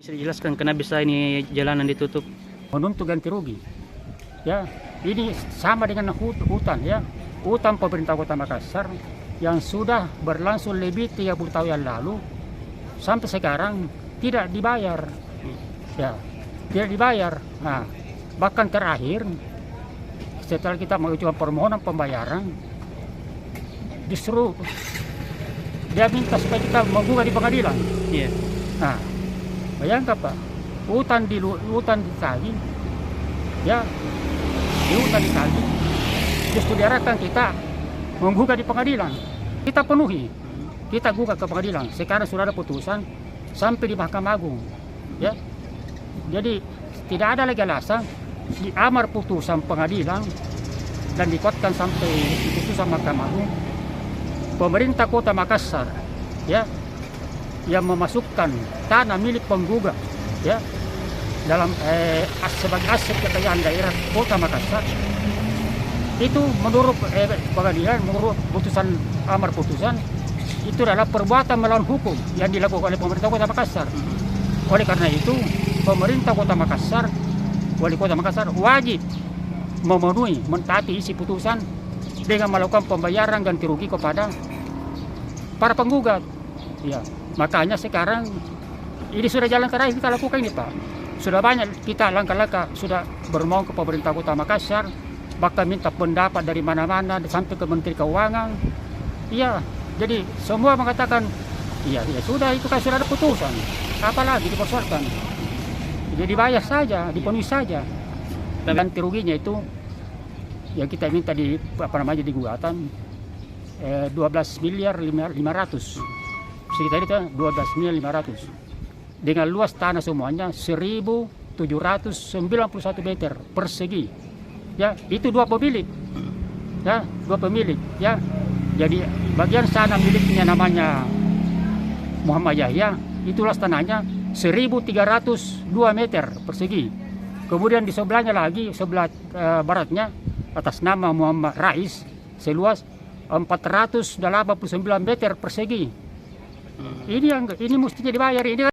Bisa dijelaskan kenapa bisa ini jalanan ditutup? Menuntut ganti rugi. Ya, ini sama dengan hutan ya. Hutan pemerintah Kota Makassar yang sudah berlangsung lebih 30 tahun yang lalu sampai sekarang tidak dibayar. Ya, tidak dibayar. Nah, bahkan terakhir setelah kita mengajukan permohonan pembayaran disuruh dia minta supaya kita menggugat di pengadilan. Iya. Nah, bayangkan Pak, hutan ditagih, ya, di hutan ditagih, justru diarahkan kita menggugat di pengadilan. Kita penuhi, kita gugat ke pengadilan. Sekarang sudah ada putusan sampai di Mahkamah Agung, ya. Jadi tidak ada lagi alasan di amar putusan pengadilan dan dikuatkan sampai di putusan Mahkamah Agung. Pemerintah Kota Makassar, ya, yang memasukkan tanah milik penggugat, ya, dalam sebagai aset kekayaan daerah Kota Makassar, itu menurut pengadilan, menurut putusan amar putusan, itu adalah perbuatan melawan hukum yang dilakukan oleh pemerintah Kota Makassar. Oleh karena itu, pemerintah Kota Makassar, wali Kota Makassar wajib memenuhi, mentaati isi putusan dengan melakukan pembayaran ganti rugi kepada para penggugat. Ya, makanya sekarang ini sudah jalan terakhir kita lakukan ini Pak. Sudah banyak kita langkah-langkah sudah bermohon ke pemerintah Kota Makassar, bahkan minta pendapat dari mana-mana sampai ke Menteri Keuangan. Iya, jadi semua mengatakan, iya sudah itu kan sudah ada putusan. Apalagi dipersoalkan. Jadi dibayar saja, dipenuhi saja. Ganti ruginya itu yang kita minta di di gugatan 12 miliar 500. Sekitar itu 12 miliar 500. Dengan luas tanah semuanya 1.791 meter persegi. Ya, itu dua pemilik. Ya, dua pemilik, ya. Jadi bagian sana miliknya namanya Muhammad Yahya, itu luas tanahnya 1.302 meter persegi. Kemudian di sebelahnya lagi, sebelah baratnya atas nama Muhammad Rais seluas 489 meter persegi. Ini mestinya dibayar ini.